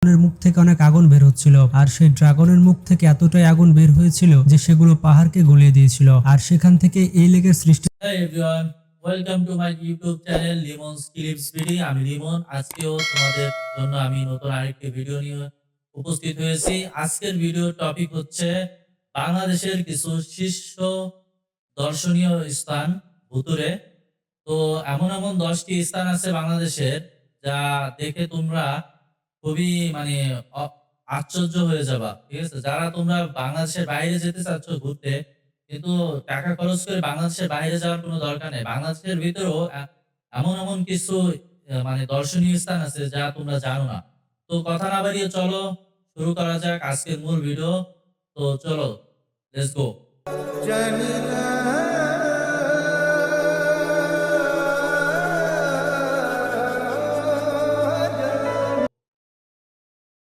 ড্রাগনের মুখ থেকে অনেক আগুন বের হচ্ছিল, আর সেই ড্রাগনের মুখ থেকে এতটাই আগুন বের হয়েছিল যে সেগুলো পাহাড়কে গলিয়ে দিয়েছিল, আর সেখান থেকে এই লেকের সৃষ্টি। Hi everyone, welcome to my YouTube channel Limon's Clips Video. আমি লিমন। আজকেও তোমাদের জন্য আমি নতুন আরেকটি ভিডিও নিয়ে উপস্থিত হয়েছি। আজকের ভিডিওর টপিক হচ্ছে বাংলাদেশের কিছু শীর্ষ দর্শনীয় স্থান ভুতুরে। তো এমন এমন 10টি স্থান আছে বাংলাদেশের যা দেখে তোমরা খুবই আশ্চর্য হয়ে যাবা। ঠিক আছে, যারা তোমরা বাংলাদেশের বাইরে যেতে চাচ্ছ ঘুরতে, কিন্তু টাকা খরচ করে বাংলাদেশের বাইরে যাওয়ার কোনো দরকার নেই। বাংলাদেশের ভিতরেও এমন এমন কিছু দর্শনীয় স্থান আছে যা তোমরা জানো না। তো কথা না বাড়িয়ে চলো শুরু করা যাক আজকের মূল ভিডিও। তো চলো, লেটস গো।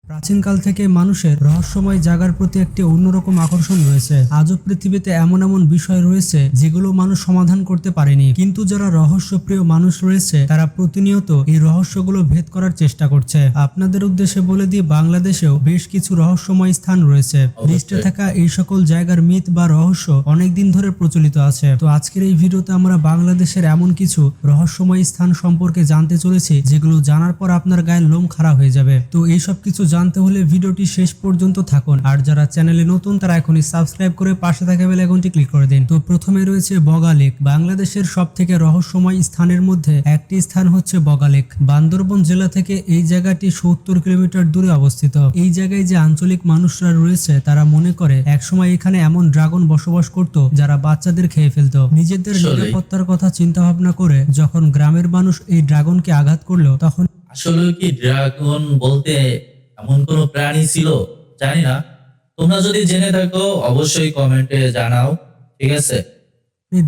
প্রাচীনকাল থেকে মানুষের রহস্যময় জায়গার প্রতি একটি অন্যরকম আকর্ষণ রয়েছে। আজও পৃথিবীতে এমন এমন বিষয় রয়েছে যেগুলো মানুষ সমাধান করতে পারেনি, কিন্তু যারা রহস্যপ্রিয় মানুষ রয়েছে তারা প্রতিনিয়ত এই রহস্যগুলো ভেদ করার চেষ্টা করছে। আপনাদের উদ্দেশ্যে বলে দিয়ে বাংলাদেশেও বেশ কিছু রহস্যময় স্থান রয়েছে। লিস্টে থাকা এই সকল জায়গার মিথ বা রহস্য অনেকদিন ধরে প্রচলিত আছে। তো আজকের এই ভিডিওতে আমরা বাংলাদেশের এমন কিছু রহস্যময় স্থান সম্পর্কে জানতে চলেছি যেগুলো জানার পর আপনার গায়ের লোম খাড়া হয়ে যাবে। তো এইসব কিছু জানতে হলে ভিডিওটি শেষ পর্যন্ত থাকুন, আর যারা চ্যানেলে নতুন তারা এখনই সাবস্ক্রাইব করে পাশে থাকা বেল আইকনটি ক্লিক করে দিন। তো প্রথমে রয়েছে বগা লেক। বাংলাদেশের সবথেকে রহস্যময় স্থানের মধ্যে একটি স্থান হচ্ছে বগা লেক। বান্দরবন জেলা থেকে এই জায়গাটি 70 কিলোমিটার দূরে অবস্থিত। এই জায়গায় যে আঞ্চলিক মানুষরা রয়েছে তারা মনে করে একসময় এখানে এমন ড্রাগন বসবাস করত যারা বাচ্চাদের খেয়ে ফেলতো। নিজেদের নিরাপত্তার কথা চিন্তা ভাবনা করে যখন গ্রামের মানুষ এই ড্রাগনকে আঘাত করলো তখন আসলে কি ড্রাগন বলতে এমন কোনো প্রাণী ছিল জানি না। তোমরা যদি জেনে থাকো অবশ্যই কমেন্টে জানাও, ঠিক আছে।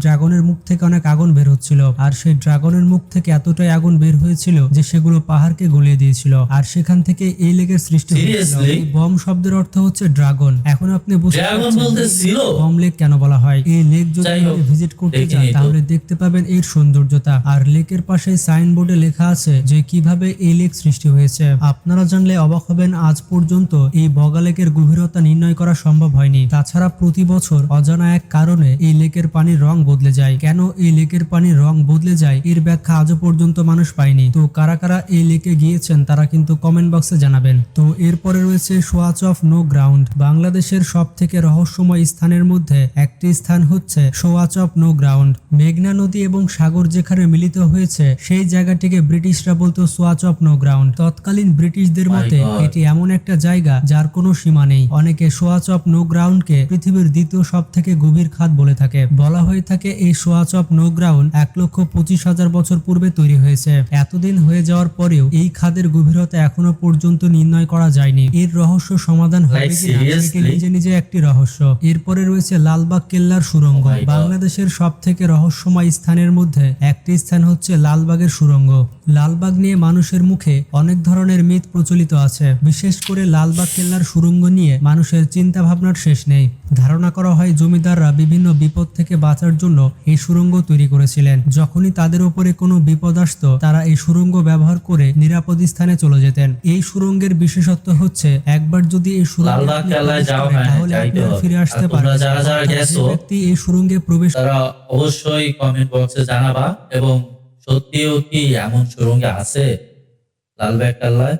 ড্রাগনের মুখ থেকে অনেক আগুন বের হচ্ছিল, আর সেই ড্রাগনের মুখ থেকে এতটাই আগুন বের হয়েছিল যে সেগুলো পাহাড়কে গলিয়ে দিয়েছিল, আর সেখান থেকে এই লেকের সৃষ্টি হয়েছিল। বম শব্দের অর্থ হচ্ছে ড্রাগন। এখন আপনি বুঝতে পারছেন বম লেক কেন বলা হয়। এই লেক যদি ভিজিট করতে চান তাহলে দেখতে পাবেন এর সৌন্দর্যতা, আর লেকের পাশে সাইনবোর্ডে লেখা আছে যে কিভাবে এই লেক সৃষ্টি হয়েছে। আপনারা জানলে অবাক হবেন, আজ পর্যন্ত এই বগা লেকের গভীরতা নির্ণয় করা সম্ভব হয়নি। তাছাড়া প্রতি বছর অজানা এক কারণে এই লেকের পানির রং বদলে যায়। কেন এই লেকের পানির রং বদলে যায় এর ব্যাখ্যা আজও পর্যন্ত মানুষ পায়নি। তো কারা কারা এই লেকে গিয়েছেন তারা কিন্তু কমেন্ট বক্সে জানাবেন। তো এরপরে রয়েছে সোয়াচ অফ নো গ্রাউন্ড। বাংলাদেশের সব থেকে রহস্যময় স্থানের মধ্যে একটি স্থান হচ্ছে সোয়াচ অফ নো গ্রাউন্ড। মেঘনা নদী এবং সাগর যেখানে মিলিত হয়েছে সেই জায়গাটিকে ব্রিটিশরা বলতো সোয়াচ অফ নো গ্রাউন্ড। তৎকালীন ব্রিটিশদের মতে এটি এমন একটা জায়গা যার কোনো সীমা নেই। অনেকে সোয়াচ অফ নো গ্রাউন্ডকে পৃথিবীর দ্বিতীয় সব থেকে গভীর খাদ বলে থাকে। বলা হয়ে থাকে এই সোয়াচ অফ নো গ্রাউন্ড 1,25,000 বছর পূর্বে তৈরি হয়েছে। এতদিন হয়ে যাওয়ার পরেও এই খাদের গভীরতা এখনো পর্যন্ত নির্ণয় করা যায়নি। এর রহস্য সমাধান হবে কিনা নিজে নিজে একটি রহস্য। এরপরে রয়েছে লালবাগ কেল্লার সুড়ঙ্গ। বাংলাদেশের সব থেকে রহস্যময় স্থানের মধ্যে একটি স্থান হচ্ছে লালবাগের সুড়ঙ্গ। লালবাগ নিয়ে মানুষের মুখে অনেক ধরনের মিথ প্রচলিত আছে। বিশেষ করে লালবাগ কেল্লার সুড়ঙ্গ নিয়ে মানুষের চিন্তা ভাবনার শেষ নেই। ধারণা করা হয় জমিদাররা বিভিন্ন বিপদ থেকে বাঁচার জন্য এই সুড়ঙ্গ তৈরি করেছিলেন। যখনই তাদের উপরে কোনো বিপদ আসতো তারা এই সুড়ঙ্গ ব্যবহার করে নিরাপদ স্থানে চলে যেতেন। এই সুড়ঙ্গের বিশেষত্ব হচ্ছে একবার যদি এই সুড়ঙ্গে তাহলে আপনি ফিরে আসতে পারবেন। ব্যক্তি এই সুড়ঙ্গে প্রবেশ তারা অবশ্যই কমেন্ট বক্সে জানাবা, এবং সত্যিও কি এমন সুড়ঙ্গে আছে লালবাগ কেল্লায়?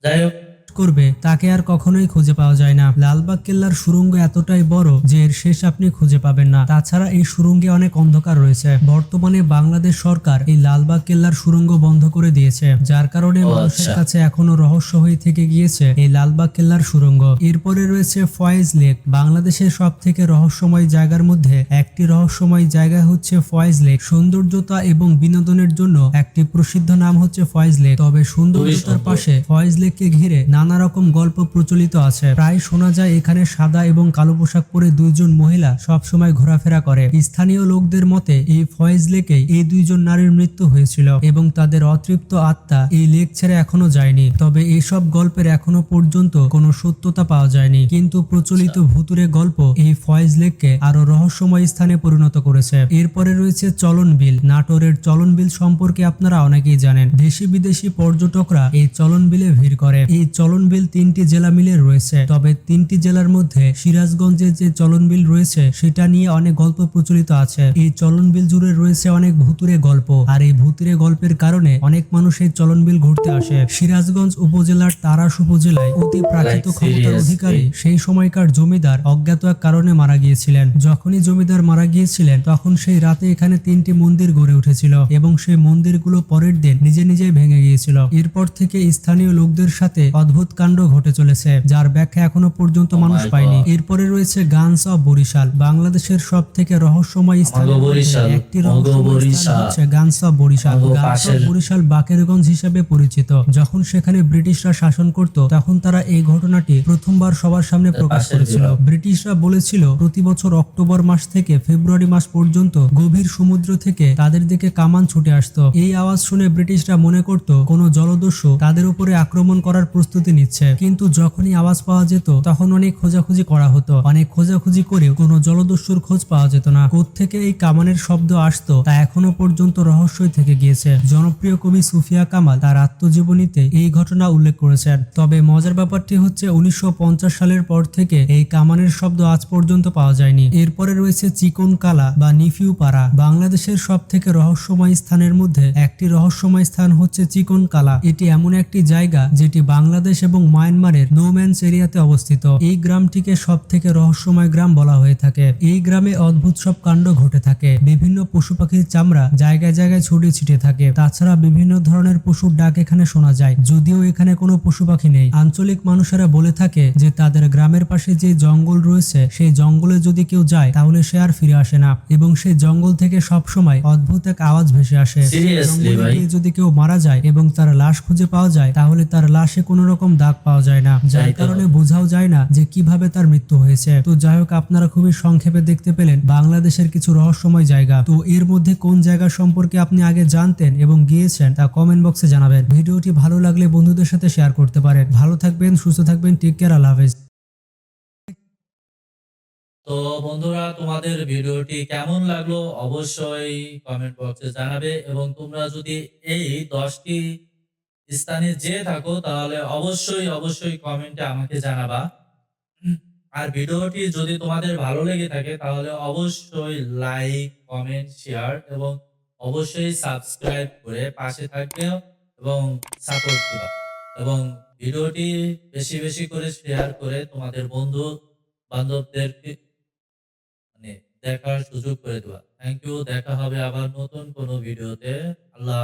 যাই হোক, করবে তাকে আর কখনোই খুঁজে পাওয়া যায় না। লালবাগ কেল্লার সুড়ঙ্গ এতটাই বড় যে এর শেষ আপনি খুঁজে পাবেন না। তাছাড়া এই সুড়ঙ্গে অনেক অন্ধকার রয়েছে। বর্তমানে বাংলাদেশ সরকার এই লালবাগ কেল্লার সুড়ঙ্গ বন্ধ করে দিয়েছে, যার কারণে মানুষের কাছে এখনো রহস্য হয়ে থেকে গিয়েছে এই লালবাগ কেল্লার সুড়ঙ্গ। এরপরে রয়েছে ফয়েজ লেক। বাংলাদেশের সব থেকে রহস্যময় জায়গার মধ্যে একটি রহস্যময় জায়গা হচ্ছে ফয়েজ লেক। সৌন্দর্যতা এবং বিনোদনের জন্য একটি প্রসিদ্ধ নাম হচ্ছে ফয়েজ লেক। তবে সৌন্দর্যতার পাশে ফয়েজ লেককে ঘিরে নানা রকম গল্প প্রচলিত আছে। প্রায় শোনা যায় এখানে সাদা এবং কালো পোশাক পরে দুইজন মহিলা সব সময় ঘোরাফেরা করে। স্থানীয় লোকদের মতে এই ফয়েজ লেকে এই দুইজন নারীর মৃত্যু হয়েছিল এবং তাদের অতৃপ্ত আত্মা এই লেক ছেড়ে এখনো যায়নি। তবে এইসব গল্পের এখনো পর্যন্ত কোনো সত্যতা পাওয়া যায়নি, কিন্তু প্রচলিত ভুতুরে গল্প এই ফয়েজ লেককে আরো রহস্যময় স্থানে পরিণত করেছে। এরপরে রয়েছে চলন বিল। নাটোরের চলন বিল সম্পর্কে আপনারা অনেকেই জানেন। দেশি বিদেশি পর্যটকরা এই চলন বিলে ভিড় করে। এই চলন চলন বিল 3টি জেলা মিলে রয়েছে, তবে 3টি জেলার মধ্যে সিরাজগঞ্জে যে চলন বিল রয়েছে সেটা নিয়ে অনেক গল্প প্রচলিত আছে। এই চলন বিল জুড়ে রয়েছে অনেক ভুতুরে গল্প, আর এই ভুতুরে গল্পের কারণে অনেক মানুষ এই চলন বিল ঘুরতে আসে। সিরাজগঞ্জ উপজেলার তারাস উপজেলায় অতি প্রাকৃত ক্ষমতার অধিকারী সেই সময়কার জমিদার অজ্ঞাত এক কারণে মারা গিয়েছিলেন। যখনই জমিদার মারা গিয়েছিলেন তখন সেই রাতে এখানে 3টি মন্দির গড়ে উঠেছিল এবং সেই মন্দিরগুলো পরের দিন নিজে নিজেই ভেঙে গিয়েছিল। এরপর থেকে স্থানীয় লোকদের সাথে অদ্ভুত কাণ্ড ঘটে চলেছে, যার ব্যাখ্যা এখনো পর্যন্ত মানুষ পায়নি। এরপরে রয়েছে গানস অফ বরিশাল, বাংলাদেশের সব থেকে রহস্যময় স্থানের মধ্যে একটি রহস্যময় স্থান হচ্ছে guns of Barisal. Guns of Barisal Bakerganj হিসেবে পরিচিত। যখন সেখানে ব্রিটিশরা শাসন করত তখন তারা এই ঘটনাটি প্রথমবার সবার সামনে প্রকাশ করেছিল। ব্রিটিশরা বলেছিল প্রতি বছর অক্টোবর মাস থেকে ফেব্রুয়ারি মাস পর্যন্ত গভীর সমুদ্র থেকে তাদের দিকে কামান ছুটে আসতো। এই আওয়াজ শুনে ব্রিটিশরা মনে করত কোনো জলদস্যু তাদের উপরে আক্রমণ করার প্রস্তুতি নিচ্ছে, কিন্তু যখনই আওয়াজ পাওয়া যেত তখন অনেক খোঁজাখুঁজি করা হতো। অনেক খোঁজাখুঁজি করেও কোনো জলদস্যুর খোঁজ পাওয়া যেত না। কোত্থেকে এই কামানের শব্দ আসতো তা এখনো পর্যন্ত রহস্যই থেকে গিয়েছে। জনপ্রিয় কবি সুফিয়া কামাল তার আত্মজীবনীতে এই ঘটনা উল্লেখ করেছেন। তবে মজার ব্যাপারটি হচ্ছে 1950 সালের পর থেকে এই কামানের শব্দ আজ পর্যন্ত পাওয়া যায়নি। এরপরে রয়েছে চিকন কালা বা নিফিউ পাড়া। বাংলাদেশের সব থেকে রহস্যময় স্থানের মধ্যে একটি রহস্যময় স্থান হচ্ছে চিকন কালা। এটি এমন একটি জায়গা যেটি বাংলাদেশ এবং মায়ানমারের নোম্যান্স এরিয়াতে অবস্থিত। এই গ্রামটিকে সব থেকে রহস্যময় গ্রাম বলা হয়ে থাকে। এই গ্রামে অদ্ভুত সব কাণ্ড ঘটে থাকে। বিভিন্ন পশু পাখির চামড়া জায়গায় জায়গায় ছড়িয়ে ছিটিয়ে থাকে। তাছাড়া বিভিন্ন ধরনের পশুর ডাক এখানে শোনা যায়, যদিও এখানে কোনো পশু পাখি নেই। আঞ্চলিক মানুষেরা বলে থাকে যে তাদের গ্রামের পাশে যে জঙ্গল রয়েছে সেই জঙ্গলে যদি কেউ যায় তাহলে সে আর ফিরে আসে না, এবং সেই জঙ্গল থেকে সব সময় অদ্ভুত এক আওয়াজ ভেসে আসে। জঙ্গলে গিয়ে যদি কেউ মারা যায় এবং তার লাশ খুঁজে পাওয়া যায় তাহলে তার লাশে কোনো রকম দাগ পাওয়া যায় না, যার কারণে বোঝাও যায় না যে কিভাবে তার মৃত্যু হয়েছে। তো যাই হোক, আপনারা খুবই সংক্ষেপে দেখতে পেলেন বাংলাদেশের কিছু রহস্যময় জায়গা। তো এর মধ্যে কোন জায়গা সম্পর্কে আপনি আগে জানতেন এবং গিয়েছেন তা কমেন্ট বক্সে জানাবেন। ভিডিওটি ভালো লাগলে বন্ধুদের সাথে শেয়ার করতে পারেন। ভালো থাকবেন, সুস্থ থাকবেন, টেক কেয়ার, আল্লাহ হাফেজ। তো বন্ধুরা, তোমাদের ভিডিওটি কেমন লাগলো অবশ্যই কমেন্ট বক্সে জানাবে, এবং তোমরা যদি এই 10টি স্থানে যেয়ে থাকো তাহলে অবশ্যই অবশ্যই কমেন্টে আমাকে জানাবা। আর ভিডিওটি যদি তোমাদের ভালো লেগে থাকে তাহলে অবশ্যই লাইক, কমেন্ট, শেয়ার এবং অবশ্যই সাবস্ক্রাইব করে পাশে থাকবে এবং সাপোর্ট দিবা, এবং ভিডিওটি বেশি বেশি করে শেয়ার করে তোমাদের বন্ধু বান্ধবদেরকে মানে দেখার সুযোগ করে দেওয়া। Thank you. দেখা হবে আবার নতুন কোনো ভিডিওতে। আল্লাহ হাফেজ।